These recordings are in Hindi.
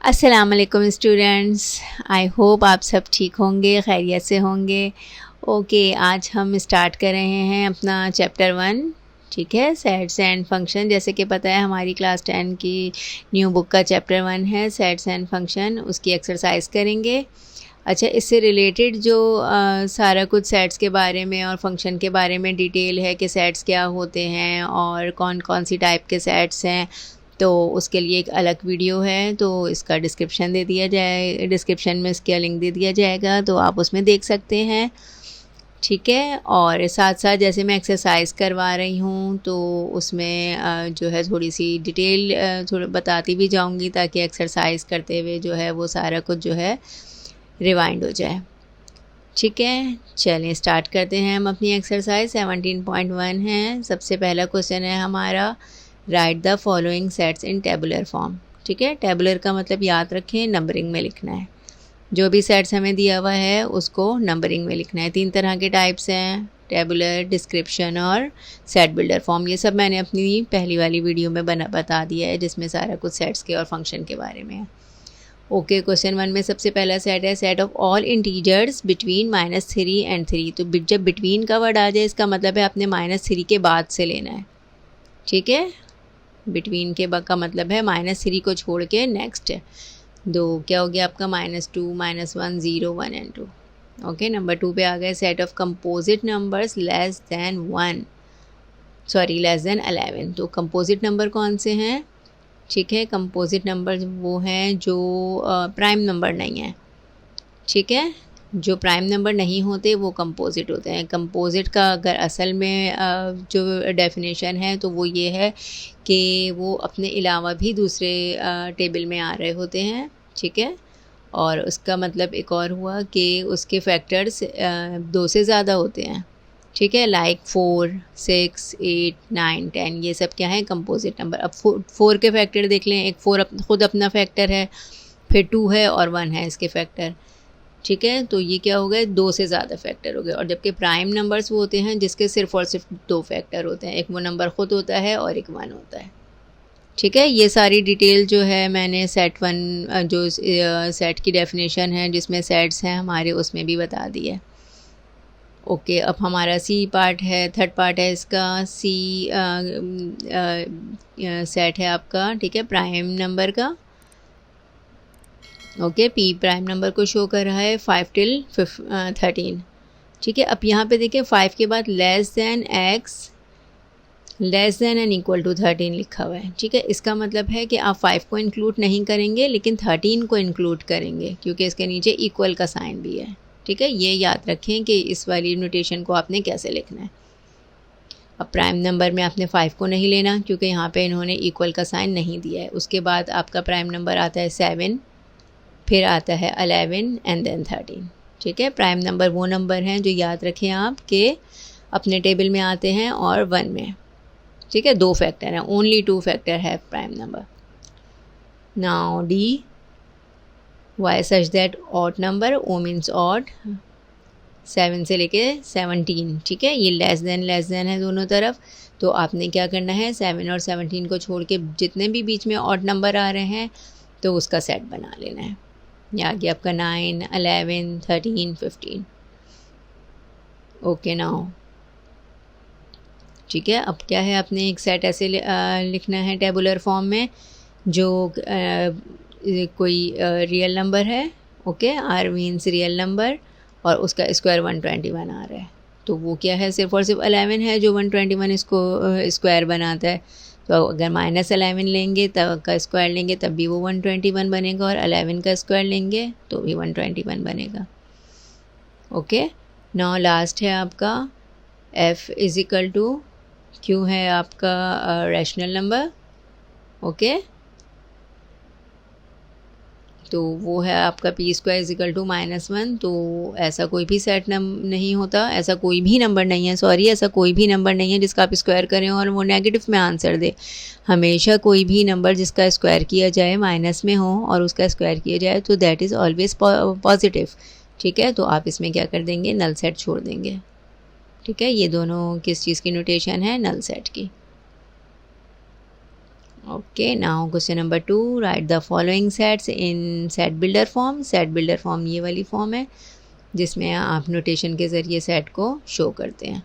अस्सलाम वालेकुम स्टूडेंट्स, आई होप आप सब ठीक होंगे, खैरियत से होंगे। ओके, आज हम स्टार्ट कर रहे हैं अपना चैप्टर 1। ठीक है, सेट्स एंड फंक्शन। जैसे कि पता है हमारी क्लास 10 की न्यू बुक का चैप्टर 1 है सेट्स एंड फंक्शन, उसकी एक्सरसाइज करेंगे। अच्छा, इससे रिलेटेड जो सारा कुछ सेट्स के बारे में और फंक्शन के बारे में डिटेल है कि सेट्स क्या होते हैं और कौन कौन सी टाइप के सेट्स हैं, तो उसके लिए एक अलग वीडियो है, तो इसका डिस्क्रिप्शन दे दिया जाए, डिस्क्रिप्शन में इसका लिंक दे दिया जाएगा, तो आप उसमें देख सकते हैं। ठीक है, और साथ साथ जैसे मैं एक्सरसाइज करवा रही हूँ तो उसमें जो है थोड़ी सी डिटेल थोड़ा बताती भी जाऊँगी, ताकि एक्सरसाइज करते हुए जो है वो सारा कुछ जो है रिवाइंड हो जाए। ठीक है, चलिए स्टार्ट करते हैं हम अपनी एक्सरसाइज। 17.1 है, सबसे पहला क्वेश्चन है हमारा, right the following sets in tabular form. ठीक है, टेबुलर का मतलब याद रखें नंबरिंग में लिखना है। जो भी सेट्स हमें दिया हुआ है उसको नंबरिंग में लिखना है। 3 तरह के टाइप्स हैं, टेबुलर, डिस्क्रिप्शन और सेट बिल्डर फॉर्म। ये सब मैंने अपनी पहली वाली वीडियो में बता दिया है, जिसमें सारा कुछ सेट्स के और फंक्शन के बारे में है। ओके, क्वेश्चन 1 में सबसे पहला सेट है, set of all integers between -3 and 3। तो जब बिटवीन का वर्ड आ जाए इसका मतलब है आपने -3 के बाद से लेना है। ठीक है, बिटवीन के का मतलब है -3 को छोड़ के नेक्स्ट है। दो क्या हो गया आपका, -2, -1, 0, 1 एंड 2। ओके, नंबर 2 पे आ गए, set of composite numbers less than 11। तो कंपोजिट नंबर कौन से हैं? ठीक है, कंपोजिट नंबर वो हैं जो प्राइम नंबर नहीं है। ठीक है, जो प्राइम नंबर नहीं होते वो कंपोजिट होते हैं। कंपोजिट का अगर असल में जो डेफिनेशन है तो वो ये है कि वो अपने अलावा भी दूसरे टेबल में आ रहे होते हैं। ठीक है, और उसका मतलब एक और हुआ कि उसके फैक्टर्स 2 से ज़्यादा होते हैं। ठीक है, लाइक 4, 6, 8, 9, 10, ये सब क्या है, कंपोजिट नंबर। अब 4 के फैक्टर देख लें, एक 4 खुद अपना फैक्टर है, फिर 2 है और 1 है इसके फैक्टर। ठीक है, तो ये क्या हो गए, 2 से ज़्यादा फैक्टर हो गए। और जबकि प्राइम नंबर्स वो होते हैं जिसके सिर्फ और सिर्फ 2 फैक्टर होते हैं, एक वो नंबर खुद होता है और एक 1 होता है। ठीक है, ये सारी डिटेल जो है मैंने सेट 1 जो सेट की डेफिनेशन है जिसमें सेट्स हैं हमारे, उसमें भी बता दी है। ओके, अब हमारा सी पार्ट है, थर्ड पार्ट है इसका। सी सेट है आपका, ठीक है, प्राइम नंबर का। ओके, पी प्राइम नंबर को शो कर रहा है 5 till 13। ठीक है, अब यहाँ पे देखिए 5 के बाद less than x less than and equal to 13 लिखा हुआ है। ठीक है, इसका मतलब है कि आप 5 को इंक्लूड नहीं करेंगे लेकिन 13 को इंक्लूड करेंगे, क्योंकि इसके नीचे इक्वल का साइन भी है। ठीक है, ये याद रखें कि इस वाली नोटेशन को आपने कैसे लिखना है। अब प्राइम नंबर में आपने 5 को नहीं लेना क्योंकि यहाँ पे इन्होंने इक्वल का साइन नहीं दिया है। उसके बाद आपका प्राइम नंबर आता है 7, फिर आता है 11 एंड देन 13। ठीक है, प्राइम नंबर वो नंबर हैं जो याद रखें आप कि अपने टेबल में आते हैं और 1 में। ठीक है, 2 फैक्टर हैं, ओनली 2 फैक्टर है prime number. Now d, y such that odd number, o means odd, 7 से लेके 17। ठीक है, ये लेस देन है दोनों तरफ। तो आपने क्या करना है, 7 और 17 को छोड़ के जितने भी बीच में ऑड नंबर आ रहे हैं तो उसका सेट बना लेना है। ये आ गया आपका 9, 11, 13, 15। ओके, नाउ ठीक है, अब क्या है, आपने एक सेट ऐसे लिखना है टेबुलर फॉर्म में जो कोई रियल नंबर है। Okay, r means real number और उसका स्क्वायर 121 आ रहा है। तो वो क्या है, सिर्फ और सिर्फ 11 है जो 121 इसको स्क्वायर बनाता है। तो अगर -11 लेंगे तब का स्क्वायर लेंगे तब भी वो 121 बनेगा, और 11 का स्क्वायर लेंगे तो भी 121 बनेगा। ओके, नाउ लास्ट है आपका f इज इक्वल टू क्यों है आपका रैशनल नंबर। ओके, तो वो है आपका p square is equal to -1। तो ऐसा कोई भी सेट नहीं होता, ऐसा कोई भी नंबर नहीं है, सॉरी, ऐसा कोई भी नंबर नहीं है जिसका आप स्क्वायर करें और वो नेगेटिव में आंसर दे। हमेशा कोई भी नंबर जिसका स्क्वायर किया जाए माइनस में हो और उसका स्क्वायर किया जाए तो दैट इज़ ऑलवेज पॉजिटिव। ठीक है, तो आप इसमें क्या कर देंगे, नल सेट छोड़ देंगे। ठीक है, ये दोनों किस चीज़ की नोटेशन है, नल सेट की। Okay, now question number 2, right the following sets in set builder form. Set builder form ये वाली फॉर्म है जिसमें आप नोटेशन के ज़रिए सेट को शो करते हैं।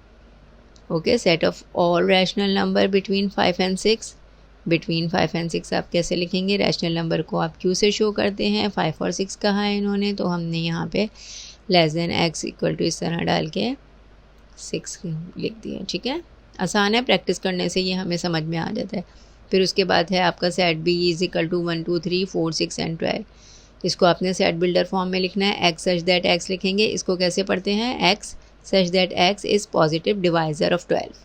Okay, set of all rational number between 5 and 6। Between 5 and 6 आप कैसे लिखेंगे? रैशनल नंबर को आप क्यू से शो करते हैं। 5 और 6 कहा है इन्होंने, तो हमने यहाँ पे less than x equal to इस तरह डाल के 6 लिख दिया। ठीक है, आसान है, प्रैक्टिस करने से ये हमें समझ में आ जाता है। फिर उसके बाद है आपका set b is equal to 1 2 3 4 6 and 12। इसको आपने सेट बिल्डर फॉर्म में लिखना है। एक्स सच दैट एक्स लिखेंगे। इसको कैसे पढ़ते हैं? X such that x is positive divisor of 12।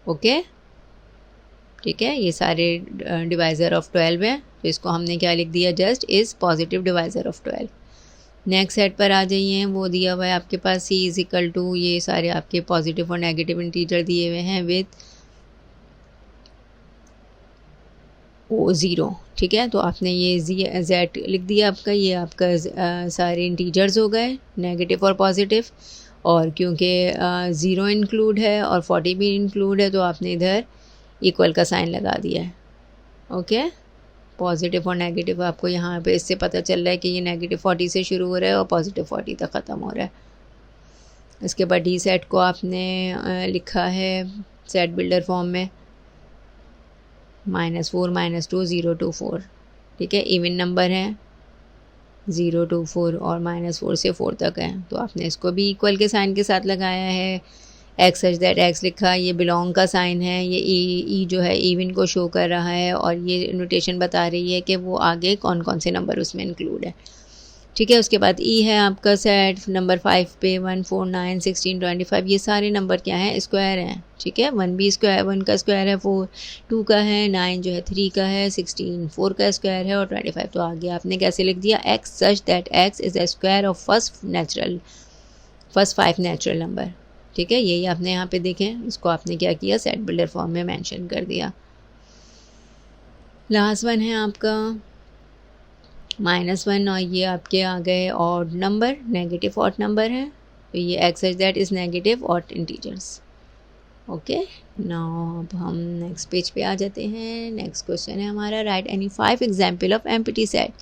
Okay, ठीक है, ये सारे डिवाइज़र ऑफ 12 हैं, तो इसको हमने क्या लिख दिया? Just is positive divisor of 12। Next set पर आ जाइए, वो दिया हुआ है आपके पास सी इज़ इक्वल टू, ये सारे आपके पॉजिटिव और नेगेटिव इंटीजर दिए हुए हैं विद ओ 0। ठीक है, तो आपने ये जेड लिख दिया आपका, ये आपका सारे इंटीजर्स हो गए नेगेटिव और पॉजिटिव, और क्योंकि 0 इंक्लूड है और 40 भी इंक्लूड है तो आपने इधर इक्वल का साइन लगा दिया है। ओके, पॉजिटिव और नेगेटिव आपको यहाँ पे इससे पता चल रहा है कि ये नेगेटिव 40 से शुरू हो रहा है और पॉजिटिव 40 तक ख़त्म हो रहा है। इसके बाद डी सेट को आपने लिखा है सेट बिल्डर फॉर्म में -4 -2 0 2 4। ठीक है, इवन नंबर है 0 2 4 और -4 से 4 तक है, तो आपने इसको भी इक्वल के साइन के साथ लगाया है। एक्स सच दैट एक्स लिखा, ये बिलोंग का साइन है, ये ई जो है इवन को शो कर रहा है, और ये नोटेशन बता रही है कि वो आगे कौन कौन से नंबर उसमें इंक्लूड है। ठीक है, उसके बाद ई है आपका सेट नंबर 5 पे 1 4 9 16 25। ये सारे नंबर क्या हैं? स्क्वायर हैं। ठीक है, 1 भी स्क्वायर, 1 का स्क्वायर है 4, 2 का है 9 जो है 3 का है 16, 4 का स्क्वायर है और 25। तो आगे आपने कैसे लिख दिया? X such that x is the square of first 5 natural number. ठीक है, यही आपने यहाँ पे देखें, इसको आपने क्या किया? सेट बिल्डर फॉर्म में मेंशन कर दिया। लास्ट वन है आपका -1, और ये आपके आ गए odd number, negative odd number है, तो ये x such that is negative odd integers. Okay, now अब हम नेक्स्ट पेज पे आ जाते हैं। नेक्स्ट क्वेश्चन है हमारा, right any 5 example of empty set.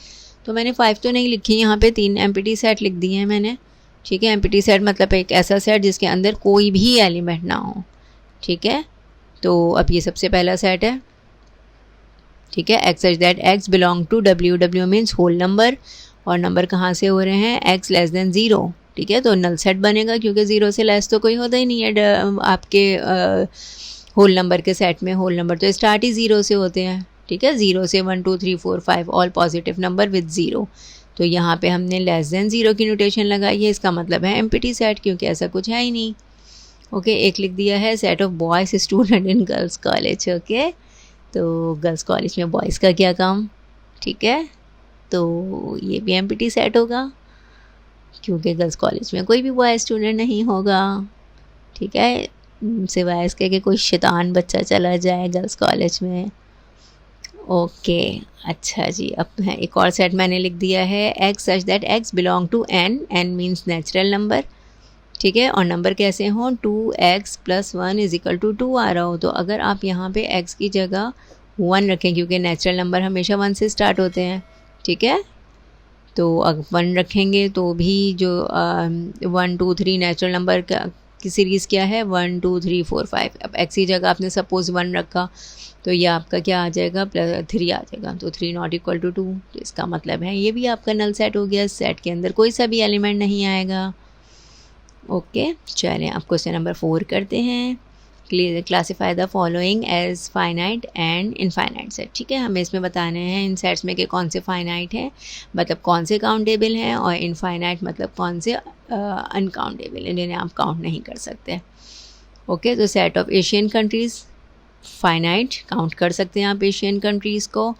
तो मैंने 5 तो नहीं लिखी, यहाँ पे 3 एम्प्टी सेट लिख दिए हैं मैंने। ठीक है, एम्प्टी सेट मतलब एक ऐसा सेट जिसके अंदर कोई भी एलिमेंट ना हो। ठीक है, तो अब ये सबसे पहला सेट है। ठीक है, x such that x belong to W, W means whole number, और नंबर कहाँ से हो रहे हैं? X less than 0। ठीक है, तो नल सेट बनेगा क्योंकि 0 से लेस तो कोई होता ही नहीं है आपके होल नंबर के सेट में। होल नंबर तो स्टार्ट ही 0 से होते हैं। ठीक है, 0 से 1 2 3 4 5 ऑल पॉजिटिव नंबर विद 0। तो यहाँ पे हमने लेस देन 0 की नोटेशन लगाई है, इसका मतलब है एम्प्टी सेट, क्योंकि ऐसा कुछ है ही नहीं। ओके, एक लिख दिया है set of boys student in girls college. Okay, तो गर्ल्स कॉलेज में बॉयज़ का क्या काम? ठीक है, तो ये भी एम्प्टी सेट होगा क्योंकि गर्ल्स कॉलेज में कोई भी बॉय स्टूडेंट नहीं होगा। ठीक है, सिवाय इसके कि कोई शैतान बच्चा चला जाए गर्ल्स कॉलेज में। ओके, अच्छा जी, अब एक और सेट मैंने लिख दिया है, x such that x belong to n, n means natural number. ठीक है, और नंबर कैसे हों? 2x + 1 = 2 आ रहा हो, तो अगर आप यहाँ पे x की जगह 1 रखें, क्योंकि नेचुरल नंबर हमेशा 1 से स्टार्ट होते हैं। ठीक है, तो अगर 1 रखेंगे तो भी जो 1 2 3 नेचुरल नंबर की सीरीज़ क्या है? 1 2 3 4 5। अब x की जगह आपने सपोज़ 1 रखा, तो ये आपका क्या आ जाएगा? +3 आ जाएगा, तो 3 ≠ = 2। तो इसका मतलब है ये भी आपका नल सेट हो गया। सेट के अंदर कोई सा भी एलिमेंट नहीं आएगा। ओके, चलें अब क्वेश्चन नंबर 4 करते हैं। Classify the following as finite and infinite set. ठीक है, हमें इसमें बताने हैं इन सेट्स में कि कौन से फाइनाइट हैं, मतलब कौन से काउंटेबल हैं, और इनफाइनाइट मतलब कौन से अनकाउंटेबल हैं, जिन्हें आप काउंट नहीं कर सकते। ओके, तो set of Asian countries finite, count कर सकते हैं आप एशियन कंट्रीज़ को।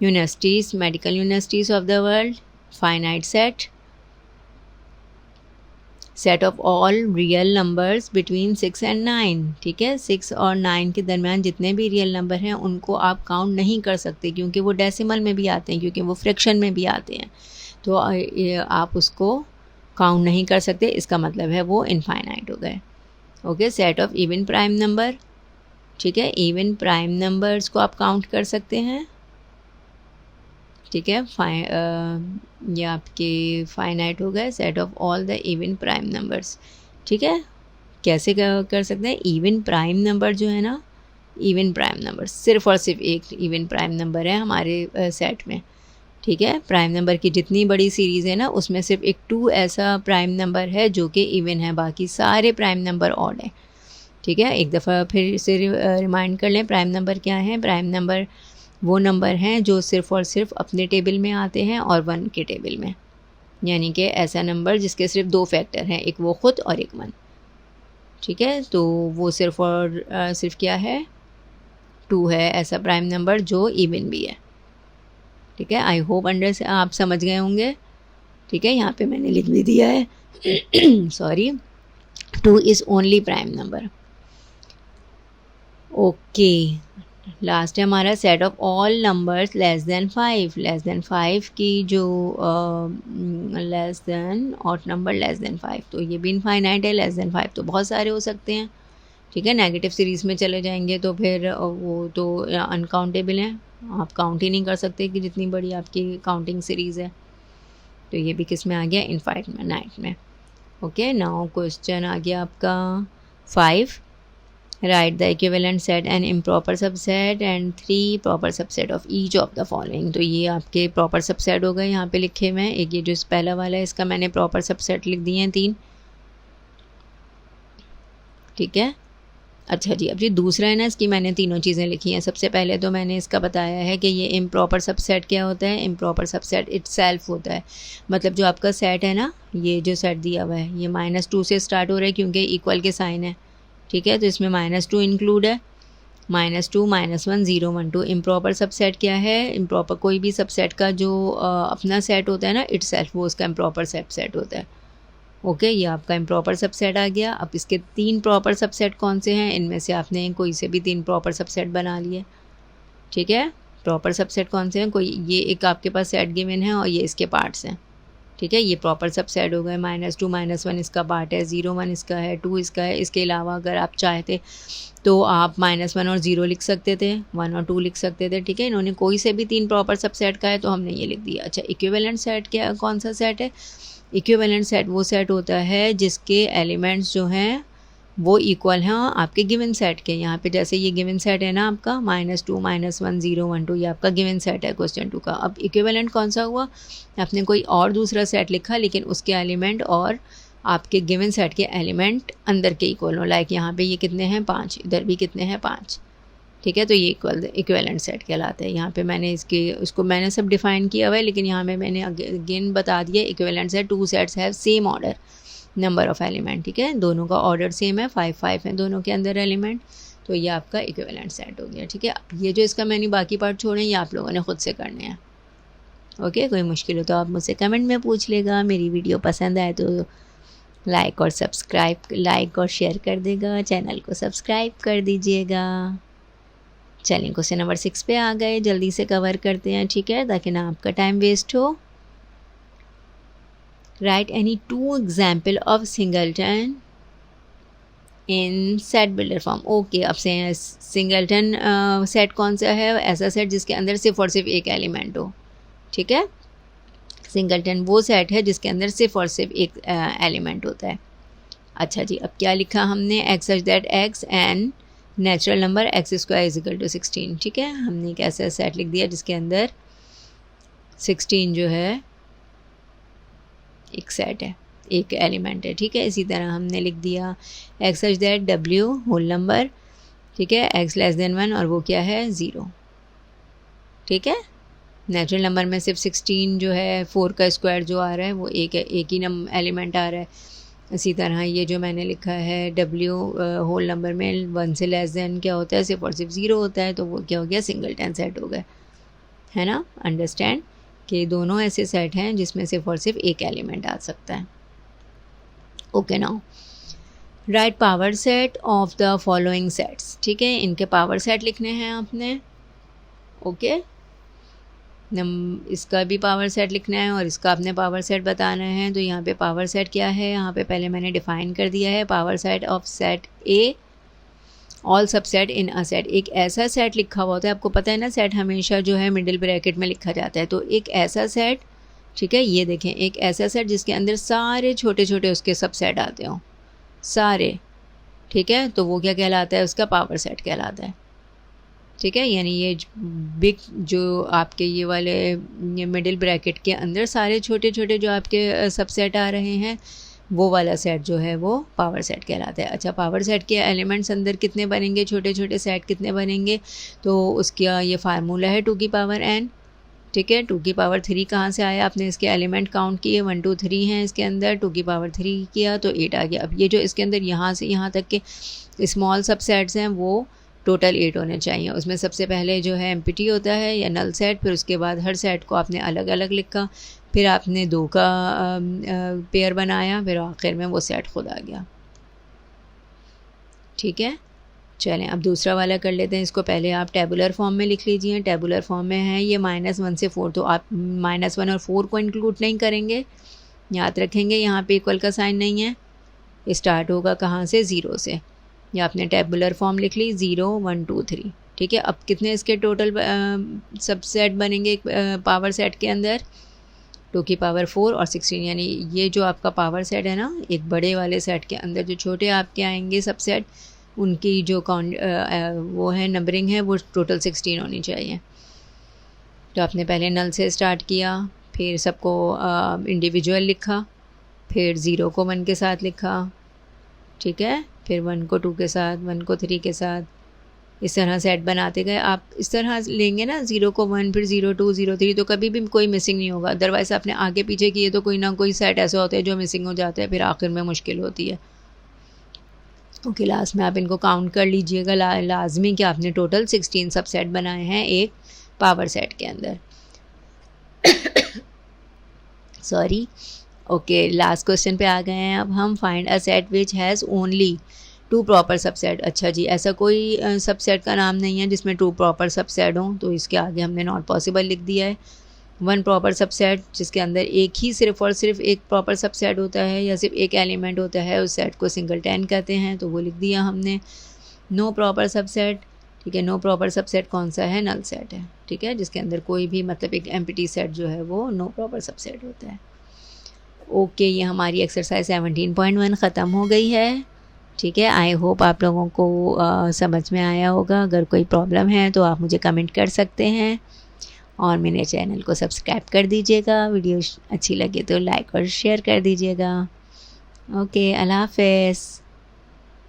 Universities, medical universities of the world, finite set. Set of all real numbers between 6 and 9। ठीक है, 6 और 9 के दरमियान जितने भी रियल नंबर हैं उनको आप काउंट नहीं कर सकते, क्योंकि वो डेसिमल में भी आते हैं, क्योंकि वो फ्रैक्शन में भी आते हैं, तो आप उसको काउंट नहीं कर सकते। इसका मतलब है वो इनफाइनाइट हो गए। Okay, set of even prime number, ठीक है। इवन प्राइम नंबर्स को आप काउंट कर सकते हैं, ठीक है। ये आपके फाइनाइट हो गए set of all the even prime numbers, ठीक है। कैसे कर सकते हैं? इवन प्राइम नंबर जो है ना, इवन प्राइम नंबर सिर्फ और सिर्फ एक इवन प्राइम नंबर है हमारे सेट में, ठीक है। प्राइम नंबर की जितनी बड़ी सीरीज़ है ना, उसमें सिर्फ एक 2 ऐसा प्राइम नंबर है जो कि इवन है, बाकी सारे प्राइम नंबर ऑड है, ठीक है। एक दफ़ा फिर से रिमाइंड कर लें, प्राइम नंबर क्या है? प्राइम नंबर वो नंबर हैं जो सिर्फ़ और सिर्फ अपने टेबल में आते हैं और 1 के टेबल में, यानी कि ऐसा नंबर जिसके सिर्फ 2 फैक्टर हैं, एक वो खुद और एक 1, ठीक है। तो वो सिर्फ और सिर्फ क्या है? 2 है ऐसा प्राइम नंबर जो इवन भी है, ठीक है। आई होप अंडर से आप समझ गए होंगे, ठीक है। यहाँ पे मैंने लिख भी दिया है sorry, 2 is only prime number. Okay, last है हमारा set of all numbers less than 5। Less than 5 की जो less than odd number less than 5, तो ये भी इनफाइनाइट है। लेस देन 5 तो बहुत सारे हो सकते हैं, ठीक है। नेगेटिव सीरीज़ में चले जाएंगे तो फिर वो तो अनकाउंटेबल हैं, आप काउंट ही नहीं कर सकते कि जितनी बड़ी आपकी काउंटिंग सीरीज़ है। तो ये भी किस में आ गया? इनफाइनाइट में। ओके, नाउ क्वेश्चन आ गया आपका 5। Right the equivalent set and improper subset and 3 proper subset of each of the following. तो ये आपके प्रॉपर सबसेट हो गए यहाँ पे लिखे हुए हैं। एक ये जो पहला वाला है इसका मैंने प्रॉपर सबसेट लिख दिए हैं 3, ठीक है। अच्छा जी, अब ये दूसरा है ना, इसकी मैंने तीनों चीज़ें लिखी हैं। सबसे पहले तो मैंने इसका बताया है कि ये इम्प्रॉपर सबसेट क्या होता है। इम्प्रॉपर सबसेट इटसेल्फ होता है, मतलब जो आपका सेट है ना, ये जो सेट दिया हुआ है ये -2 से स्टार्ट हो रहा है क्योंकि इक्वल के साइन है, ठीक है। तो इसमें -2 इंक्लूड है, -2 -1 0 1 2। इम्प्रॉपर सबसेट क्या है? इम्प्रॉपर कोई भी सबसेट का जो अपना सेट होता है ना इटसेल्फ, वो उसका इम्प्रॉपर सबसेट होता है। ओके, ये आपका इम्प्रॉपर सबसेट आ गया। अब इसके 3 प्रॉपर सबसेट कौन से हैं? इनमें से आपने कोई से भी 3 प्रॉपर सबसेट बना लिए, ठीक है। प्रॉपर सबसेट कौन से हैं? कोई ये एक आपके पास सेट गिवन है और ये इसके पार्ट्स हैं, ठीक है। ये प्रॉपर सबसेट हो गए। -2 -1 इसका पार्ट है, 0 1 इसका है, 2 इसका है। इसके अलावा अगर आप चाहते तो आप -1 और 0 लिख सकते थे, 1 और 2 लिख सकते थे, ठीक है। इन्होंने कोई से भी 3 प्रॉपर सबसेट का है तो हमने ये लिख दिया। अच्छा, इक्विवेलेंट सेट क्या, कौन सा सेट है? इक्विवेलेंट सेट वो सेट होता है जिसके एलिमेंट्स जो हैं वो इक्वल हैं आपके गिवन सेट के। यहाँ पे जैसे ये गिवन सेट है ना आपका -2 -1 0 1 2, ये आपका गिवन सेट है क्वेश्चन 2 का। अब इक्विवेलेंट कौन सा हुआ? आपने कोई और दूसरा सेट लिखा लेकिन उसके एलिमेंट और आपके गिवन सेट के एलिमेंट अंदर के इक्वल हो। लाइक यहाँ पे ये कितने हैं? 5, इधर भी कितने हैं? 5, ठीक है। तो ये इक्विवेलेंट सेट कहलाता है। यहाँ पे मैंने इसको मैंने सब डिफाइन किया हुआ है, लेकिन यहाँ में मैंने अगेन बता दिया equivalent set 2 sets have same order number of element, ठीक है। दोनों का ऑर्डर सेम है, 5 5 है दोनों के अंदर एलिमेंट। तो ये आपका इक्विवेलेंट सेट हो गया, ठीक है। अब ये जो इसका मैंने बाकी पार्ट छोड़े ये आप लोगों ने खुद से करने हैं। ओके, कोई मुश्किल हो तो आप मुझसे कमेंट में पूछ लेगा। मेरी वीडियो पसंद आए तो लाइक और शेयर कर देगा, चैनल को सब्सक्राइब कर दीजिएगा। चलिए क्वेश्चन नंबर 6 पे आ गए, जल्दी से कवर करते हैं, ठीक है, ताकि ना आपका टाइम वेस्ट हो। Right any 2 example of singleton in set builder form. Okay, अब से सिंगलटन सेट कौन सा है? ऐसा सेट जिसके अंदर सिर्फ और सिर्फ एक एलिमेंट हो, ठीक है। सिंगलटन वो सेट है जिसके अंदर सिर्फ और सिर्फ एक एलिमेंट होता है। अच्छा जी, अब क्या लिखा हमने? X such that x and natural number x² = 16, ठीक है। हमने एक ऐसा सेट लिख दिया जिसके अंदर 16 जो है एक सेट है, एक एलिमेंट है, ठीक है। इसी तरह हमने लिख दिया x such that w whole number, ठीक है, x <1 और वो क्या है? 0, ठीक है। नेचुरल नंबर में सिर्फ 16 जो है 4 का स्क्वायर जो आ रहा है वो एक ही एलिमेंट आ रहा है। इसी तरह ये जो मैंने लिखा है w होल नंबर में 1 से लेस देन क्या होता है? सिर्फ और सिर्फ 0 होता है, तो वो क्या हो गया? सिंगलटन सेट हो गया, है ना। अंडरस्टैंड कि दोनों ऐसे सेट हैं जिसमें सिर्फ और सिर्फ एक एलिमेंट आ सकता है। Okay, now right power set of the following sets, ठीक है। इनके पावर सेट लिखने हैं आपने, ओके। इसका भी पावर सेट लिखना है और इसका आपने पावर सेट बताना है। तो यहाँ पे पावर सेट क्या है? यहाँ पे पहले मैंने डिफाइन कर दिया है। Power set of set A all subset in a set, एक ऐसा सेट लिखा हुआ होता है, आपको पता है ना सेट हमेशा जो है मिडिल ब्रैकेट में लिखा जाता है, तो एक ऐसा सेट, ठीक है, ये देखें एक ऐसा सेट जिसके अंदर सारे छोटे छोटे उसके सबसेट आते हों सारे, ठीक है, तो वो क्या कहलाता है, उसका पावर सेट कहलाता है, ठीक है। यानी ये बिग जो आपके ये वाले ये मिडिल ब्रैकेट के अंदर सारे छोटे छोटे जो आपके सबसेट आ रहे हैं, वो वाला सेट जो है वो पावर सेट कहलाता है। अच्छा, पावर सेट के एलिमेंट्स अंदर कितने बनेंगे, छोटे छोटे सेट कितने बनेंगे, तो उसका ये फार्मूला है 2 की पावर n, ठीक है। 2 की पावर 3 कहाँ से आया, आपने इसके एलिमेंट काउंट किए, 1 2 3 हैं इसके अंदर, 2 की पावर 3 किया तो 8 आ गया। अब ये जो इसके अंदर यहाँ से यहाँ तक के स्मॉल सबसेट्स हैं वो टोटल 8 होने चाहिए। उसमें सबसे पहले जो है एम्प्टी होता है या नल सेट, फिर उसके बाद हर सेट को आपने अलग अलग लिखा, फिर आपने 2 का पेयर बनाया, फिर आखिर में वो सेट खुद आ गया, ठीक है। चलें अब दूसरा वाला कर लेते हैं। इसको पहले आप टेबुलर फॉर्म में लिख लीजिए। टेबुलर फॉर्म में है ये -1 से 4, तो आप -1 और 4 को इंक्लूड नहीं करेंगे, याद रखेंगे यहाँ पे इक्वल का साइन नहीं है, स्टार्ट होगा कहाँ से, 0 से। या आपने टेबुलर फॉर्म लिख ली 0 1 2 3, ठीक है। अब कितने इसके टोटल सबसेट बनेंगे पावर सेट के अंदर, 2 की पावर 4 और 16, यानी ये जो आपका पावर सेट है ना, एक बड़े वाले सेट के अंदर जो छोटे आपके आएंगे सबसेट, उनकी जो वो है नंबरिंग है वो टोटल 16 होनी चाहिए। तो आपने पहले नल से स्टार्ट किया, फिर सबको इंडिविजुअल लिखा, फिर 0 को 1 के साथ लिखा, ठीक है, फिर 1 को 2 के साथ, 1 को 3 के साथ, इस तरह सेट बनाते गए। आप इस तरह लेंगे ना, 0 को 1, फिर 0 2 0 3, तो कभी भी कोई मिसिंग नहीं होगा। अदरवाइज़ आपने आगे पीछे किए तो कोई ना कोई सेट ऐसे होते हैं जो मिसिंग हो जाते हैं, फिर आखिर में मुश्किल होती है। ओके, लास्ट में आप इनको काउंट कर लीजिएगा, लाजमी कि आपने टोटल 16 सबसेट बनाए हैं एक पावर सेट के अंदर। सॉरी, ओके, लास्ट क्वेश्चन पे आ गए हैं अब हम। Find a set which has only 2 proper subset. अच्छा जी, ऐसा कोई सबसेट का नाम नहीं है जिसमें 2 प्रॉपर सबसेट हों, तो इसके आगे हमने नॉट पॉसिबल लिख दिया है। 1 प्रॉपर सबसेट जिसके अंदर एक ही सिर्फ और सिर्फ एक प्रॉपर सबसेट होता है या सिर्फ एक एलिमेंट होता है, उस सेट को सिंगलटन कहते हैं, तो वो लिख दिया हमने। नो प्रॉपर सबसेट, ठीक है, नो प्रॉपर सबसेट कौन सा है, नल सेट है, ठीक है, जिसके अंदर कोई भी मतलब एक एम्प्टी सेट जो है वो नो प्रॉपर सबसेट होता है। ओके, ये हमारी एक्सरसाइज 17.1 ख़त्म हो गई है, ठीक है। आई होप आप लोगों को समझ में आया होगा। अगर कोई प्रॉब्लम है तो आप मुझे कमेंट कर सकते हैं और मेरे चैनल को सब्सक्राइब कर दीजिएगा। वीडियो अच्छी लगे तो लाइक और शेयर कर दीजिएगा। ओके, अल्लाह हाफ़िज़।